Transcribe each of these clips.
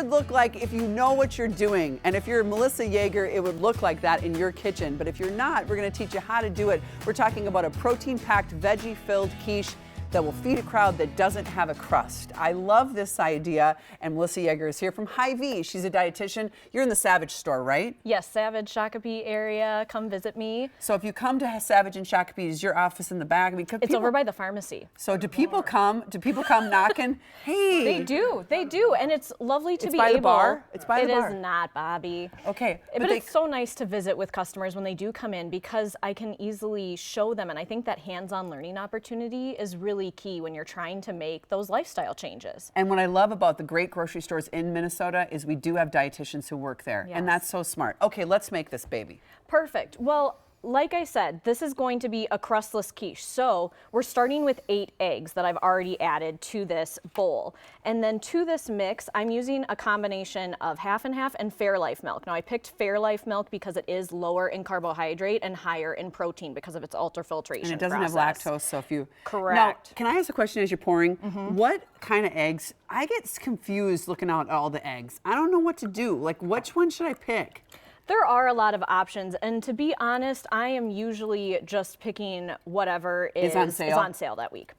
Would look like if you know what you're doing, and if you're Melissa Yeager, it would look like that in your kitchen. But if you're not, we're going to teach you how to do it. We're talking about a protein-packed, veggie-filled quiche that will feed a crowd that doesn't have a crust. I love this idea, and Melissa Yeager is here from Hy-Vee. She's a dietitian. You're in the Savage store, right? Yes, Savage, Shakopee area. Come visit me. So if you come to Savage and Shakopee, is your office in the back? I mean, it's over by the pharmacy. So do people come? Do people come knocking? Hey. They do, and it's lovely to it's be by able. The bar? It's by the bar. It is not, Bobby. Okay, but it's so nice to visit with customers when they do come in because I can easily show them, and I think that hands-on learning opportunity is really key when you're trying to make those lifestyle changes. And what I love about the great grocery stores in Minnesota is we do have dietitians who work there, and that's so smart. Okay, let's make this baby. Perfect. Well, like I said, this is going to be a crustless quiche. So we're starting with 8 eggs that I've already added to this bowl. And then to this mix, I'm using a combination of half and half and Fairlife milk. Now I picked Fairlife milk because it is lower in carbohydrate and higher in protein because of its ultrafiltration And it doesn't process. have lactose, so if you... Correct. Now, can I ask a question as you're pouring? What kind of eggs? I get confused looking out at all the eggs. I don't know what to do. Like, which one should I pick? There are a lot of options, and to be honest, I am usually just picking whatever is on sale that week.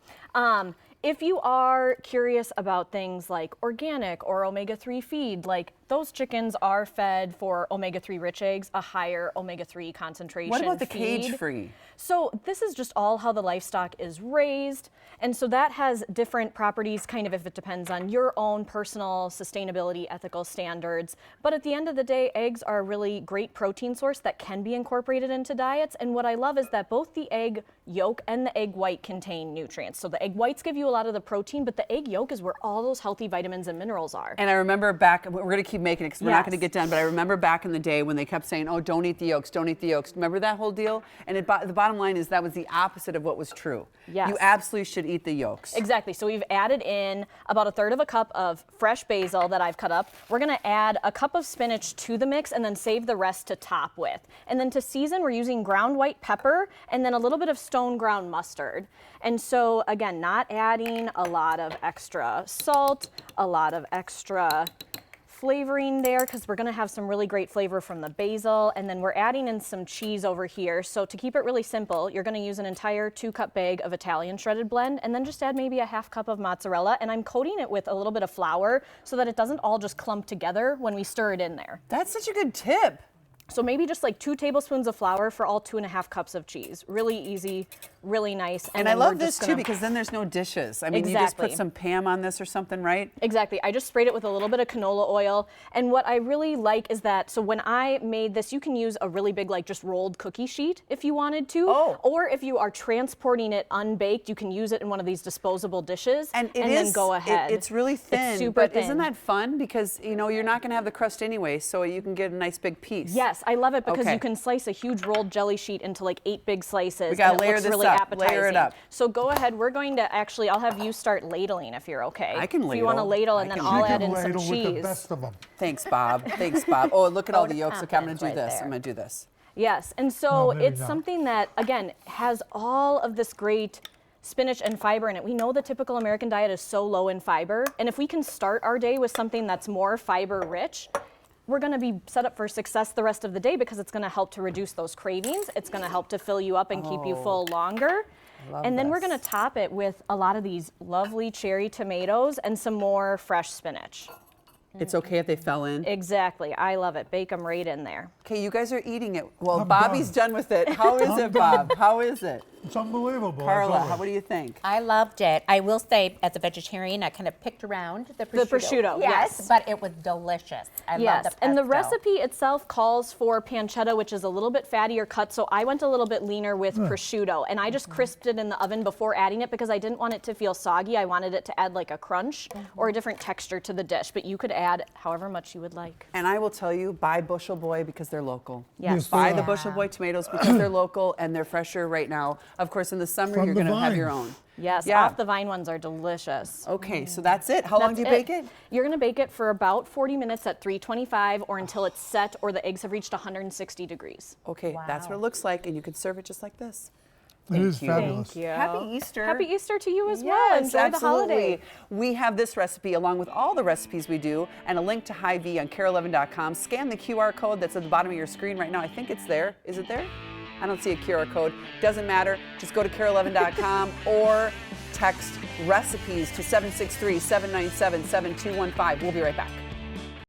If you are curious about things like organic or omega-3 feed, like those chickens are fed for omega-3 rich eggs, a higher omega-3 concentration. What about the feed. cage-free? So this is just all how the livestock is raised. And so that has different properties, kind of if it depends on your own personal sustainability, ethical standards. But at the end of the day, eggs are a really great protein source that can be incorporated into diets. And what I love is that both the egg yolk and the egg white contain nutrients. So the egg whites give you a lot of the protein, but the egg yolk is where all those healthy vitamins and minerals are. And I remember back, we're going to keep making it because we're not going to get done, but I remember back in the day when they kept saying, oh, don't eat the yolks, don't eat the yolks. Remember that whole deal? And the bottom line is that was the opposite of what was true. Yes. You absolutely should eat the yolks. Exactly. So we've added in about 1/3 of a cup of fresh basil that I've cut up. We're going to add a cup of spinach to the mix and then save the rest to top with. And then to season, we're using ground white pepper and then a little bit of stone ground mustard. And so again, not adding a lot of extra salt, a lot of extra flavoring there because we're going to have some really great flavor from the basil, and then we're adding in some cheese over here. So to keep it really simple, you're going to use an entire 2-cup bag of Italian shredded blend and then just add maybe a 1/2 cup of mozzarella, and I'm coating it with a little bit of flour so that it doesn't all just clump together when we stir it in there. That's such a good tip. So maybe just like 2 tablespoons of flour for all 2.5 cups of cheese. Really easy, really nice. And I love this too because then there's no dishes. I mean, you just put some Pam on this or something, right? Exactly. I just sprayed it with a little bit of canola oil. And what I really like is that, so when I made this, you can use a really big, like just rolled cookie sheet if you wanted to. Oh. Or if you are transporting it unbaked, you can use it in one of these disposable dishes and then go ahead. It's really thin. It's super thin. Isn't that fun? Because, you know, you're not going to have the crust anyway, so you can get a nice big piece. Yes, I love it because you can slice a huge rolled jelly sheet into like 8 big slices. We got to layer this this really up. appetizing. Layer it up. So go ahead. We're going to actually, I'll have you start ladling if you're okay. I can ladle. If you want to ladle, and then I'll add in some cheese. With the best of them. Thanks, Bob. Thanks, Bob. Oh, look at all the yolks. Okay, I'm going to do right this. there. I'm going to do this. Yes, and so maybe it's not. something that, again, has all of this great spinach and fiber in it. We know the typical American diet is so low in fiber, and if we can start our day with something that's more fiber rich, we're going to be set up for success the rest of the day because it's going to help to reduce those cravings. It's going to help to fill you up and keep you full longer. And then we're going to top it with a lot of these lovely cherry tomatoes and some more fresh spinach. It's okay if they fell in. Exactly. I love it. Bake them right in there. Okay, you guys are eating it. Well, I'm Bobby's done with it. How is it, Bob? How is it? It's unbelievable. Carla, as always. what do you think? I loved it. I will say, as a vegetarian, I kind of picked around the prosciutto. The prosciutto, yes. But it was delicious. I love Yes, the pesto. and the recipe itself calls for pancetta, which is a little bit fattier cut, so I went a little bit leaner with prosciutto, and I just crisped it in the oven before adding it because I didn't want it to feel soggy. I wanted it to add like a crunch or a different texture to the dish, but you could add however much you would like. And I will tell you, buy Bushel Boy because they're local. Yes. Buy the Bushel Boy tomatoes because they're local and they're fresher right now. Of course, in the summer, From you're the going to have your vines. own. Yes, Yeah. off the vine ones are delicious. Okay, so that's it. How long do you bake it? You're going to bake it for about 40 minutes at 325 or until it's set or the eggs have reached 160 degrees. Okay, that's what it looks like, and you can serve it just like this. It is fabulous. Thank you. Happy Easter. Happy Easter to you as well. Yes, Enjoy absolutely. the holiday. We have this recipe along with all the recipes we do and a link to Hy-Vee on care11.com. Scan the QR code that's at the bottom of your screen right now. I think it's there. Is it there? I don't see a QR code. Doesn't matter. Just go to care11.com or text recipes to 763-797-7215. We'll be right back.